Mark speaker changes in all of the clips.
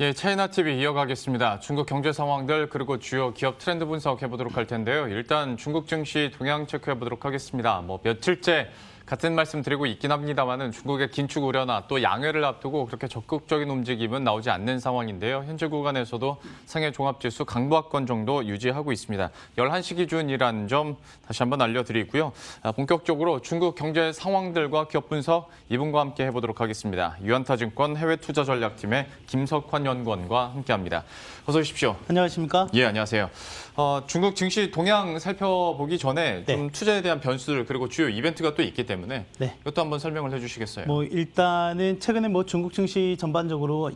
Speaker 1: 예, 차이나 TV 이어가겠습니다. 중국 경제 상황들 그리고 주요 기업 트렌드 분석해 보도록 할 텐데요. 일단 중국 증시 동향 체크해 보도록 하겠습니다. 며칠째 같은 말씀 드리고 있긴 합니다만은 중국의 긴축 우려나 또 양회를 앞두고 그렇게 적극적인 움직임은 나오지 않는 상황인데요. 현재 구간에서도 상해 종합지수 강보합권 정도 유지하고 있습니다. 11시 기준이라는 점 다시 한번 알려드리고요. 본격적으로 중국 경제 상황들과 기업 분석 이분과 함께 해보도록 하겠습니다. 유한타증권 해외투자전략팀의 김석환 연구원과 함께합니다. 어서 오십시오.
Speaker 2: 안녕하십니까?
Speaker 1: 예, 안녕하세요. 중국 증시 동향 살펴보기 전에 좀 투자에 대한 변수들 그리고 주요 이벤트가 또 있기 때문에 이것도 한번 설명을 해주시겠어요?
Speaker 2: 일단은 최근에 중국 증시 전반적으로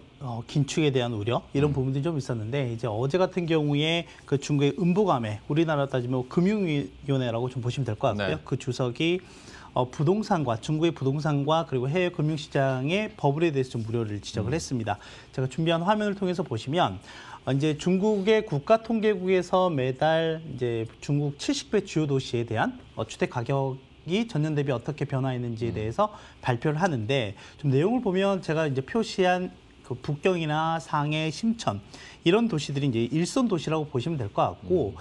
Speaker 2: 긴축에 대한 우려 이런 부분들이 좀 있었는데 이제 어제 같은 경우에 그 중국의 은부감에 우리나라 따지면 금융위원회라고 좀 보시면 될 것 같고요. 그 주석이 중국의 부동산과 그리고 해외 금융시장의 버블에 대해서 좀 우려를 지적을 했습니다. 제가 준비한 화면을 통해서 보시면 이제 중국의 국가통계국에서 매달 이제 중국 70개 주요 도시에 대한 주택 가격이 전년 대비 어떻게 변화했는지에 대해서 발표를 하는데 좀 내용을 보면 제가 이제 표시한 그 북경이나 상해, 심천 이런 도시들이 이제 일선 도시라고 보시면 될 것 같고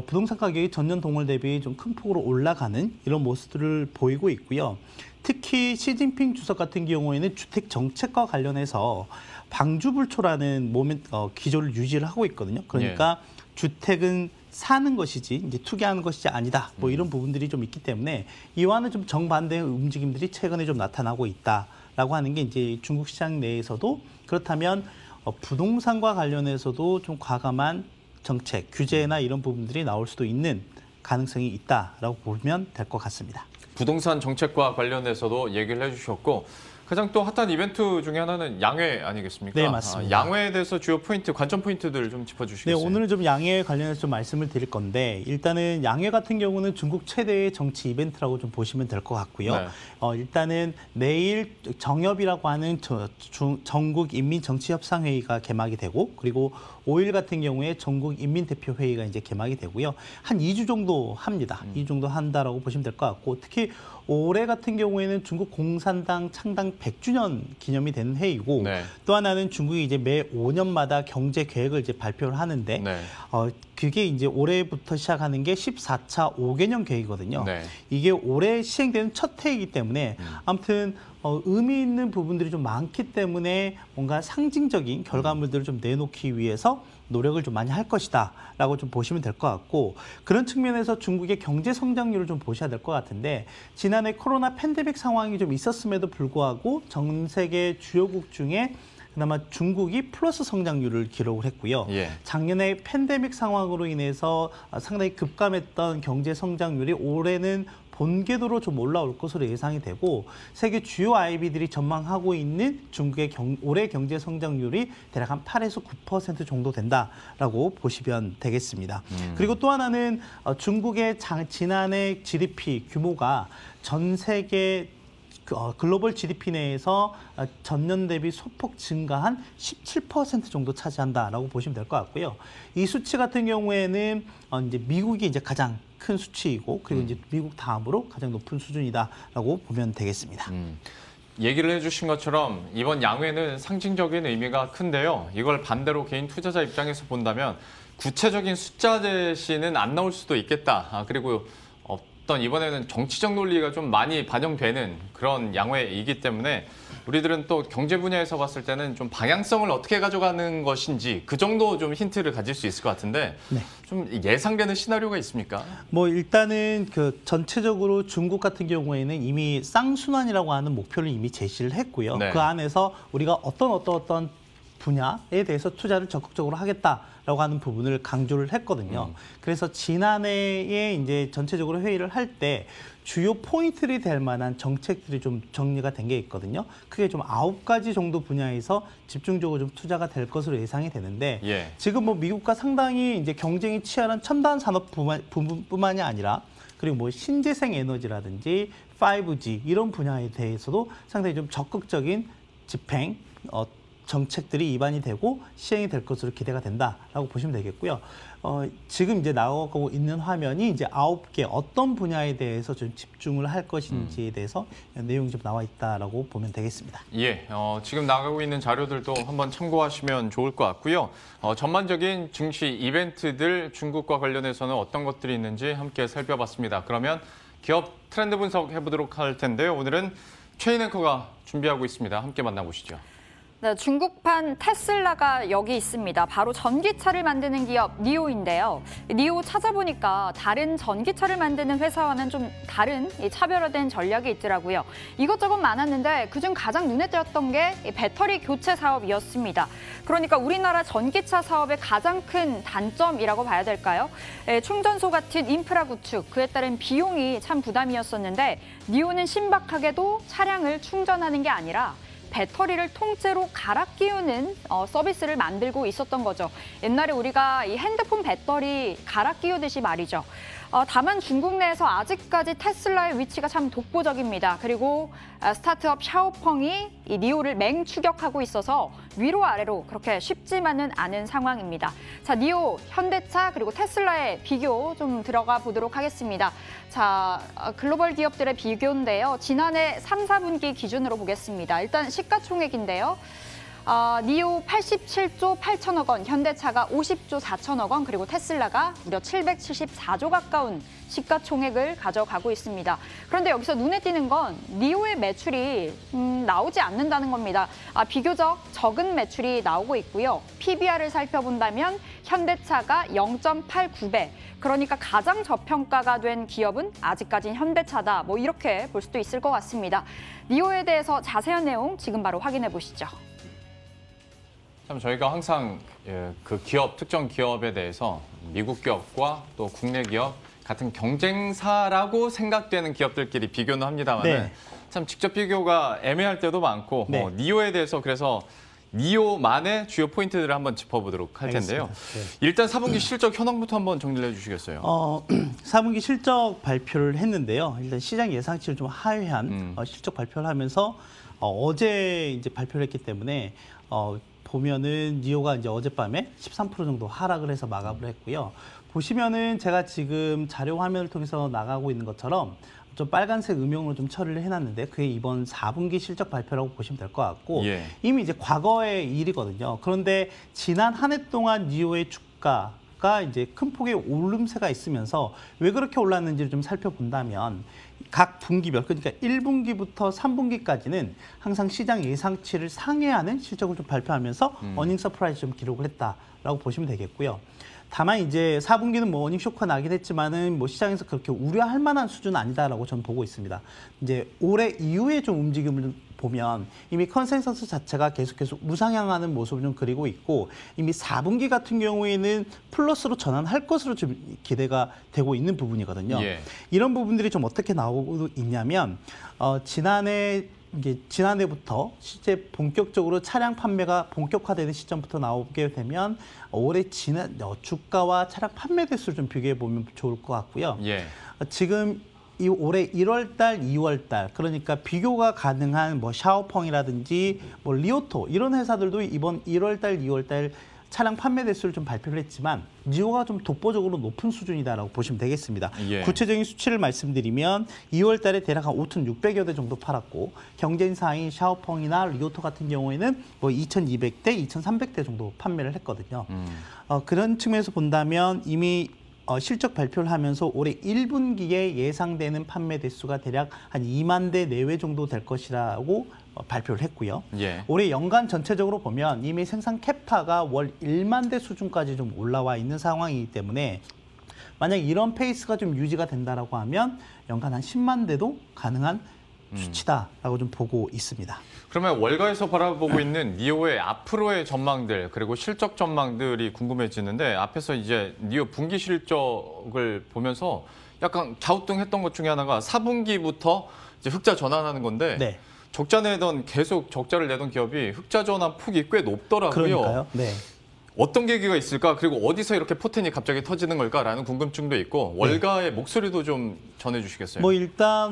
Speaker 2: 부동산 가격이 전년 동월 대비 좀 큰 폭으로 올라가는 이런 모습들을 보이고 있고요. 특히 시진핑 주석 같은 경우에는 주택 정책과 관련해서 방주불초라는 기조를 유지를 하고 있거든요. 그러니까 주택은 사는 것이지 이제 투기하는 것이지 아니다. 이런 부분들이 좀 있기 때문에 이와는 좀 정반대의 움직임들이 최근에 좀 나타나고 있다라고 하는 게 이제 중국 시장 내에서도 그렇다면 부동산과 관련해서도 좀 과감한 정책, 규제나 이런 부분들이 나올 수도 있는 가능성이 있다라고 보면 될 것 같습니다.
Speaker 1: 부동산 정책과 관련해서도 얘기를 해주셨고 가장 또 핫한 이벤트 중에 하나는 양회 아니겠습니까?
Speaker 2: 네, 맞습니다.
Speaker 1: 양회에 대해서 주요 포인트, 관전 포인트들 좀 짚어주시겠어요?
Speaker 2: 네, 오늘은 좀 양회 관련해서 좀 말씀을 드릴 건데 일단은 양회 같은 경우는 중국 최대의 정치 이벤트라고 좀 보시면 될 것 같고요. 일단은 내일 정협이라고 하는 전국 인민정치협상회의가 개막이 되고 그리고 5일 같은 경우에 전국인민대표회의가 이제 개막이 되고요. 한 2주 정도 합니다. 2주 정도 한다라고 보시면 될 것 같고 특히 올해 같은 경우에는 중국 공산당 창당 100주년 기념이 되는 회의고 또 하나는 중국이 이제 매 5년마다 경제 계획을 이제 발표를 하는데 그게 이제 올해부터 시작하는 게 14차 5개년 계획이거든요. 이게 올해 시행되는 첫 해이기 때문에 아무튼 의미 있는 부분들이 좀 많기 때문에 뭔가 상징적인 결과물들을 좀 내놓기 위해서 노력을 좀 많이 할 것이다 라고 좀 보시면 될 것 같고 그런 측면에서 중국의 경제 성장률을 좀 보셔야 될 것 같은데 지난해 코로나 팬데믹 상황이 좀 있었음에도 불구하고 전 세계 주요국 중에 그나마 중국이 플러스 성장률을 기록을 했고요. 작년에 팬데믹 상황으로 인해서 상당히 급감했던 경제 성장률이 올해는 본궤도로 좀 올라올 것으로 예상이 되고 세계 주요 IB들이 전망하고 있는 중국의 올해 경제 성장률이 대략 한 8에서 9% 정도 된다라고 보시면 되겠습니다. 그리고 또 하나는 중국의 지난해 GDP 규모가 전 세계 글로벌 GDP 내에서 전년 대비 소폭 증가한 17% 정도 차지한다라고 보시면 될 것 같고요. 이 수치 같은 경우에는 이제 미국이 이제 가장 큰 수치이고 그리고 이제 미국 다음으로 가장 높은 수준이다라고 보면 되겠습니다.
Speaker 1: 얘기를 해주신 것처럼 이번 양회는 상징적인 의미가 큰데요. 이걸 반대로 개인 투자자 입장에서 본다면 구체적인 숫자 제시는 안 나올 수도 있겠다. 그리고 이번에는 정치적 논리가 좀 많이 반영되는 그런 양회이기 때문에 우리들은 또 경제 분야에서 봤을 때는 좀 방향성을 어떻게 가져가는 것인지 그 정도 좀 힌트를 가질 수 있을 것 같은데 좀 예상되는 시나리오가 있습니까?
Speaker 2: 일단은 전체적으로 중국 같은 경우에는 이미 쌍순환이라고 하는 목표를 이미 제시를 했고요. 그 안에서 우리가 어떤 분야에 대해서 투자를 적극적으로 하겠다라고 하는 부분을 강조를 했거든요. 그래서 지난해에 이제 전체적으로 회의를 할 때 주요 포인트들이 될 만한 정책들이 좀 정리가 된 게 있거든요. 크게 좀 9가지 정도 분야에서 집중적으로 좀 투자가 될 것으로 예상이 되는데 지금 미국과 상당히 이제 경쟁이 치열한 첨단 산업 부분뿐만이 아니라 그리고 신재생 에너지라든지 5G 이런 분야에 대해서도 상당히 좀 적극적인 집행 정책들이 입안이 되고 시행이 될 것으로 기대가 된다라고 보시면 되겠고요. 지금 이제 나오고 있는 화면이 이제 9개 어떤 분야에 대해서 좀 집중을 할 것인지에 대해서 내용이 좀 나와 있다라고 보면 되겠습니다.
Speaker 1: 예, 지금 나가고 있는 자료들도 한번 참고하시면 좋을 것 같고요. 전반적인 증시 이벤트들 중국과 관련해서는 어떤 것들이 있는지 함께 살펴봤습니다. 그러면 기업 트렌드 분석 해보도록 할 텐데요. 오늘은 최인 앵커가 준비하고 있습니다. 함께 만나보시죠.
Speaker 3: 네, 중국판 테슬라가 여기 있습니다. 바로 전기차를 만드는 기업 니오인데요. 니오 찾아보니까 다른 전기차를 만드는 회사와는 좀 다른 차별화된 전략이 있더라고요. 이것저것 많았는데 그중 가장 눈에 띄었던 게 배터리 교체 사업이었습니다. 그러니까 우리나라 전기차 사업의 가장 큰 단점이라고 봐야 될까요? 충전소 같은 인프라 구축, 그에 따른 비용이 참 부담이었었는데 니오는 신박하게도 차량을 충전하는 게 아니라 배터리를 통째로 갈아 끼우는 서비스를 만들고 있었던 거죠. 옛날에 우리가 이 핸드폰 배터리 갈아 끼우듯이 말이죠. 다만 중국 내에서 아직까지 테슬라의 위치가 참 독보적입니다. 그리고 스타트업 샤오펑이 이 니오를 맹추격하고 있어서 위로 아래로 그렇게 쉽지만은 않은 상황입니다. 자, 니오, 현대차 그리고 테슬라의 비교 좀 들어가 보도록 하겠습니다. 자, 글로벌 기업들의 비교인데요. 지난해 3, 4분기 기준으로 보겠습니다. 일단 시가총액인데요. 니오 87조 8천억 원, 현대차가 50조 4천억 원, 그리고 테슬라가 무려 774조 가까운 시가총액을 가져가고 있습니다. 그런데 여기서 눈에 띄는 건 니오의 매출이 나오지 않는다는 겁니다. 비교적 적은 매출이 나오고 있고요. PBR을 살펴본다면 현대차가 0.89배, 그러니까 가장 저평가가 된 기업은 아직까지는 현대차다. 뭐 이렇게 볼 수도 있을 것 같습니다. 니오에 대해서 자세한 내용 지금 바로 확인해 보시죠.
Speaker 1: 참 저희가 항상 그 기업, 특정 기업에 대해서 미국 기업과 또 국내 기업 같은 경쟁사라고 생각되는 기업들끼리 비교는 합니다만
Speaker 2: 네.
Speaker 1: 참 직접 비교가 애매할 때도 많고
Speaker 2: 네.
Speaker 1: 니오에 대해서 그래서 니오만의 주요 포인트들을 한번 짚어보도록 할 텐데요.
Speaker 2: 네.
Speaker 1: 일단 4분기 실적 현황부터 한번 정리를 해주시겠어요?
Speaker 2: 4분기 실적 발표를 했는데요. 일단 시장 예상치를 좀 하회한 실적 발표를 하면서 어제 이제 발표를 했기 때문에 보면은 니오가 이제 어젯밤에 13% 정도 하락을 해서 마감을 했고요. 보시면은 제가 지금 자료 화면을 통해서 나가고 있는 것처럼 좀 빨간색 음영으로 좀 처리를 해놨는데 그게 이번 4분기 실적 발표라고 보시면 될 것 같고
Speaker 1: 예.
Speaker 2: 이미 이제 과거의 일이거든요. 그런데 지난 한 해 동안 니오의 주가가 이제 큰 폭의 오름세가 있으면서 왜 그렇게 올랐는지를 좀 살펴본다면 각 분기별, 그러니까 1분기부터 3분기까지는 항상 시장 예상치를 상회하는 실적을 좀 발표하면서 어닝 서프라이즈 좀 기록을 했다라고 보시면 되겠고요. 다만 이제 4분기는 뭐 어닝 쇼크가 나긴 했지만은 뭐 시장에서 그렇게 우려할 만한 수준은 아니다라고 저는 보고 있습니다. 이제 올해 이후에 좀 움직임을 보면 이미 컨센서스 자체가 계속해서 우상향하는 모습을 좀 그리고 있고 이미 4분기 같은 경우에는 플러스로 전환할 것으로 좀 기대가 되고 있는 부분이거든요.
Speaker 1: 예.
Speaker 2: 이런 부분들이 좀 어떻게 나오고 있냐면 지난해부터 실제 본격적으로 차량 판매가 본격화되는 시점부터 나오게 되면 올해 주가와 차량 판매 대수를 좀 비교해 보면 좋을 것 같고요.
Speaker 1: 예.
Speaker 2: 지금 이 올해 1월 달, 2월 달, 그러니까 비교가 가능한 뭐 샤오펑이라든지 뭐 리오토 이런 회사들도 이번 1월 달, 2월 달 차량 판매 대수를 좀 발표를 했지만 니오가 좀 독보적으로 높은 수준이다라고 보시면 되겠습니다.
Speaker 1: 예.
Speaker 2: 구체적인 수치를 말씀드리면 2월 달에 대략 한 5,600여 대 정도 팔았고 경쟁사인 샤오펑이나 리오토 같은 경우에는 뭐 2,200대, 2,300대 정도 판매를 했거든요. 그런 측면에서 본다면 이미 실적 발표를 하면서 올해 1분기에 예상되는 판매 대수가 대략 한 2만 대 내외 정도 될 것이라고 발표를 했고요.
Speaker 1: 예.
Speaker 2: 올해 연간 전체적으로 보면 이미 생산 캐파가 월 1만 대 수준까지 좀 올라와 있는 상황이기 때문에 만약 이런 페이스가 좀 유지가 된다라고 하면 연간 한 10만 대도 가능한 수치다라고 좀 보고 있습니다.
Speaker 1: 그러면 월가에서 바라보고 있는 니오의 앞으로의 전망들 그리고 실적 전망들이 궁금해지는데 앞에서 이제 니오 분기 실적을 보면서 약간 갸우뚱했던 것 중에 하나가 4분기부터 이제 흑자 전환하는 건데
Speaker 2: 네.
Speaker 1: 적자 내던 계속 적자를 내던 기업이 흑자 전환 폭이 꽤 높더라고요.
Speaker 2: 그러니까요. 네.
Speaker 1: 어떤 계기가 있을까? 그리고 어디서 이렇게 포텐이 갑자기 터지는 걸까라는 궁금증도 있고 월가의 목소리도 좀 전해주시겠어요?
Speaker 2: 뭐 일단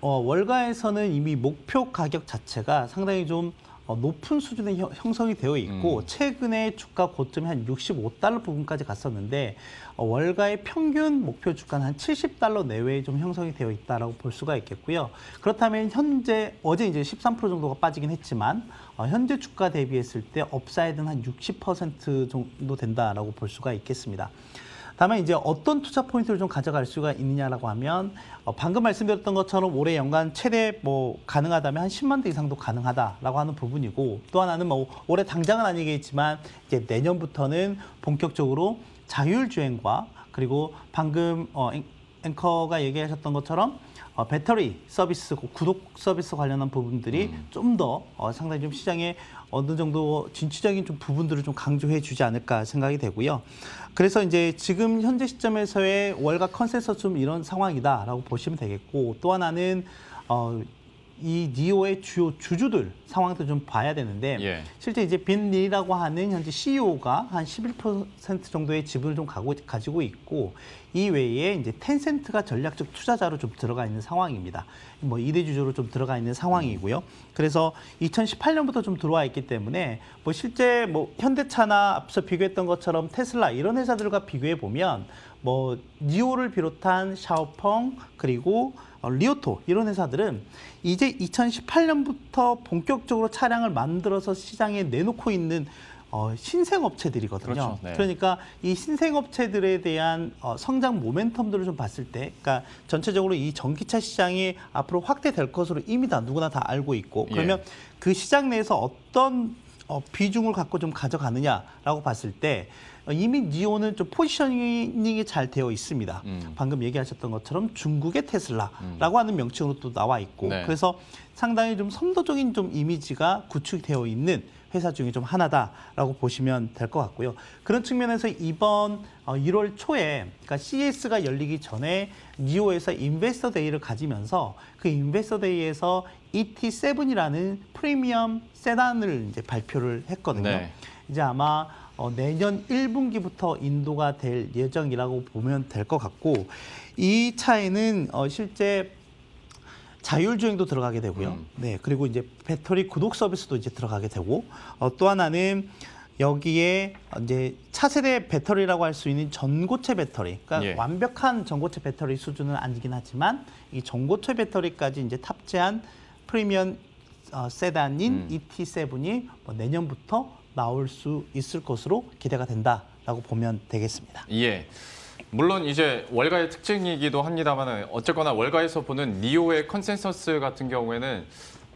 Speaker 2: 월가에서는 이미 목표 가격 자체가 상당히 좀 높은 수준의 형성이 되어 있고 최근에 주가 고점이 한 65달러 부근까지 갔었는데 월가의 평균 목표 주가는 한 70달러 내외에 좀 형성이 되어 있다라고 볼 수가 있겠고요. 그렇다면 현재 어제 이제 13% 정도가 빠지긴 했지만 현재 주가 대비했을 때 업사이드는 한 60% 정도 된다라고 볼 수가 있겠습니다. 다만 이제 어떤 투자 포인트를 좀 가져갈 수가 있느냐라고 하면 방금 말씀드렸던 것처럼 올해 연간 최대 뭐 가능하다면 한 10만 대 이상도 가능하다라고 하는 부분이고 또 하나는 뭐 올해 당장은 아니겠지만 이제 내년부터는 본격적으로 자율주행과 그리고 방금 앵커가 얘기하셨던 것처럼 배터리 서비스, 구독 서비스 관련한 부분들이 좀 더 상당히 좀 시장에 어느 정도 진취적인 좀 부분들을 좀 강조해 주지 않을까 생각이 되고요. 그래서 이제 지금 현재 시점에서의 월가 컨센서스 좀 이런 상황이다라고 보시면 되겠고 또 하나는 이 니오의 주요 주주들 상황도 좀 봐야 되는데 실제 이제 빈 리라고 하는 현재 CEO가 한 11% 정도의 지분을 좀 가지고 있고 이 외에 이제 텐센트가 전략적 투자자로 좀 들어가 있는 상황입니다. 뭐 2대 주주로 좀 들어가 있는 상황이고요. 그래서 2018년부터 좀 들어와 있기 때문에 뭐 실제 뭐 현대차나 앞서 비교했던 것처럼 테슬라 이런 회사들과 비교해 보면 뭐 니오를 비롯한 샤오펑 그리고 리오토 이런 회사들은 이제 2018년부터 본격적으로 차량을 만들어서 시장에 내놓고 있는 신생업체들이거든요.
Speaker 1: 그렇죠. 네.
Speaker 2: 그러니까 이 신생업체들에 대한 성장 모멘텀들을 좀 봤을 때, 그러니까 전체적으로 이 전기차 시장이 앞으로 확대될 것으로 이미 다 누구나 다 알고 있고, 그러면 그 시장 내에서 어떤 비중을 갖고 좀 가져가느냐라고 봤을 때 이미 니오는 좀 포지셔닝이 잘 되어 있습니다. 방금 얘기하셨던 것처럼 중국의 테슬라라고 하는 명칭으로 또 나와 있고 그래서 상당히 좀 선도적인 좀 이미지가 구축되어 있는 회사 중에 좀 하나다라고 보시면 될 것 같고요. 그런 측면에서 이번 1월 초에 그러니까 CES가 열리기 전에 니오에서 인베스터 데이를 가지면서 그 인베스터 데이에서 ET7이라는 프리미엄 세단을 이제 발표를 했거든요. 이제 아마 내년 1분기부터 인도가 될 예정이라고 보면 될 것 같고 이 차에는 실제 자율주행도 들어가게 되고요. 네, 그리고 이제 배터리 구독 서비스도 이제 들어가게 되고 또 하나는 여기에 이제 차세대 배터리라고 할 수 있는 전고체 배터리, 그러니까 완벽한 전고체 배터리 수준은 아니긴 하지만 이 전고체 배터리까지 이제 탑재한 프리미엄 세단인 ET7이 내년부터 나올 수 있을 것으로 기대가 된다라고 보면 되겠습니다.
Speaker 1: 예. 물론 이제 월가의 특징이기도 합니다만 어쨌거나 월가에서 보는 니오의 컨센서스 같은 경우에는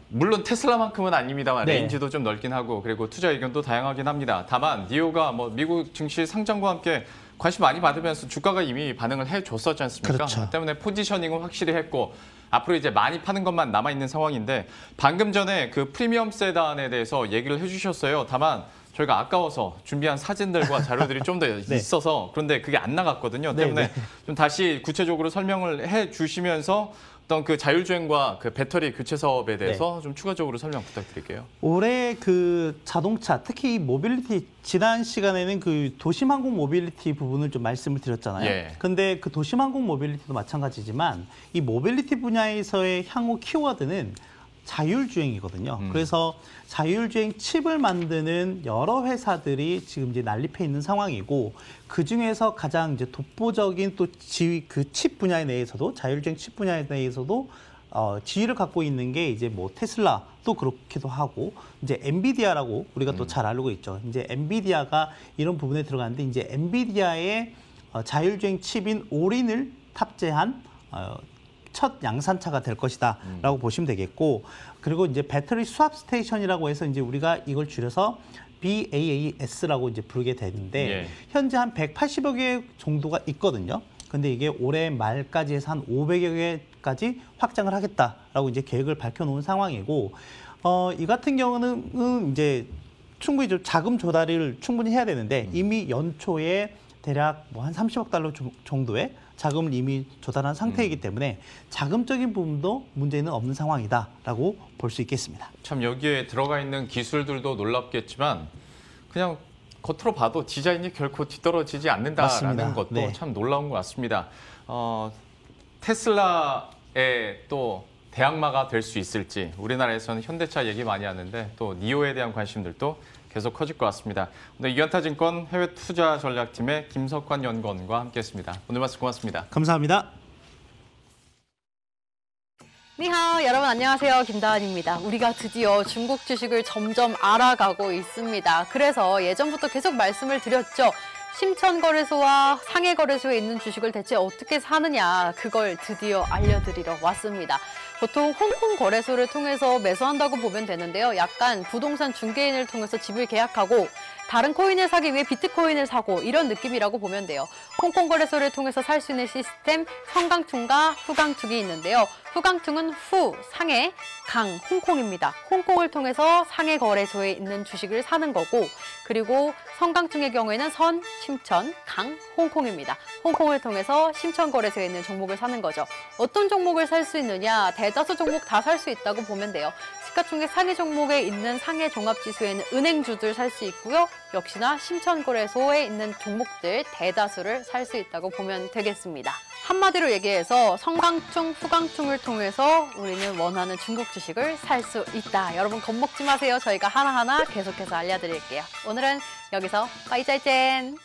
Speaker 1: 물론 테슬라만큼은 아닙니다만 레인지도 좀 넓긴 하고 그리고 투자 의견도 다양하긴 합니다. 다만 니오가 뭐 미국 증시 상장과 함께 관심 많이 받으면서 주가가 이미 반응을 해줬었지 않습니까?
Speaker 2: 그렇죠.
Speaker 1: 그 때문에 포지셔닝은 확실히 했고 앞으로 이제 많이 파는 것만 남아있는 상황인데 방금 전에 그 프리미엄 세단에 대해서 얘기를 해주셨어요. 다만 저희가 아까워서 준비한 사진들과 자료들이 좀 더 있어서 그런데 그게 안 나갔거든요. 때문에 좀 다시 구체적으로 설명을 해주시면서 어떤 그 자율주행과 그 배터리 교체 사업에 대해서 좀 추가적으로 설명 부탁드릴게요.
Speaker 2: 올해 그 자동차, 특히 모빌리티 지난 시간에는 그 도심항공 모빌리티 부분을 좀 말씀을 드렸잖아요. 근데 그 도심항공 모빌리티도 마찬가지지만 이 모빌리티 분야에서의 향후 키워드는 자율주행이거든요. 그래서 자율주행 칩을 만드는 여러 회사들이 지금 이제 난립해 있는 상황이고 그 중에서 가장 이제 독보적인 또 지위 그 칩 분야에 대해서도 자율주행 칩 분야에 대해서도 지위를 갖고 있는 게 이제 뭐 테슬라도 그렇기도 하고 이제 엔비디아라고 우리가 또 잘 알고 있죠. 이제 엔비디아가 이런 부분에 들어가는데 이제 엔비디아의 자율주행 칩인 오린을 탑재한 첫 양산차가 될 것이다라고 보시면 되겠고 그리고 이제 배터리 수압 스테이션이라고 해서 이제 우리가 이걸 줄여서 BAAS라고 이제 부르게 되는데 현재 한 180여 개 정도가 있거든요. 근데 이게 올해 말까지 해서 한 500여 개까지 확장을 하겠다라고 이제 계획을 밝혀놓은 상황이고 이 같은 경우는 이제 충분히 좀 자금 조달을 충분히 해야 되는데 이미 연초에 대략 뭐 한 30억 달러 정도의 자금을 이미 조달한 상태이기 때문에 자금적인 부분도 문제는 없는 상황이다라고 볼 수 있겠습니다.
Speaker 1: 참 여기에 들어가 있는 기술들도 놀랍겠지만 그냥 겉으로 봐도 디자인이 결코 뒤떨어지지 않는다라는
Speaker 2: 맞습니다.
Speaker 1: 것도 참 놀라운 것 같습니다. 테슬라의 또 대항마가 될 수 있을지 우리나라에서는 현대차 얘기 많이 하는데 또 니오에 대한 관심들도 계속 커질 것 같습니다. 오늘 이견타증권 해외 투자 전략팀의 김석환 연구원과 함께했습니다. 오늘 말씀 고맙습니다.
Speaker 2: 감사합니다.
Speaker 4: 니하오, 여러분 안녕하세요. 김다한입니다. 우리가 드디어 중국 주식을 점점 알아가고 있습니다. 그래서 예전부터 계속 말씀을 드렸죠. 심천거래소와 상해거래소에 있는 주식을 대체 어떻게 사느냐, 그걸 드디어 알려드리러 왔습니다. 보통 홍콩 거래소를 통해서 매수한다고 보면 되는데요. 약간 부동산 중개인을 통해서 집을 계약하고 다른 코인을 사기 위해 비트코인을 사고 이런 느낌이라고 보면 돼요. 홍콩 거래소를 통해서 살 수 있는 시스템 성강퉁과 후강퉁이 있는데요. 후강퉁은 후, 상해, 강, 홍콩입니다. 홍콩을 통해서 상해 거래소에 있는 주식을 사는 거고, 그리고 성강퉁의 경우에는 선, 심천, 강, 홍콩입니다. 홍콩을 통해서 심천 거래소에 있는 종목을 사는 거죠. 어떤 종목을 살 수 있느냐? 대다수 종목 다 살 수 있다고 보면 돼요. 시가총액 상위 종목에 있는 상해 종합지수에는 은행주들 살 수 있고요. 역시나 심천거래소에 있는 종목들 대다수를 살 수 있다고 보면 되겠습니다. 한마디로 얘기해서 성강퉁, 후강퉁을 통해서 우리는 원하는 중국 주식을 살 수 있다. 여러분 겁먹지 마세요. 저희가 하나하나 계속해서 알려드릴게요. 오늘은 여기서 빠이짜이젠!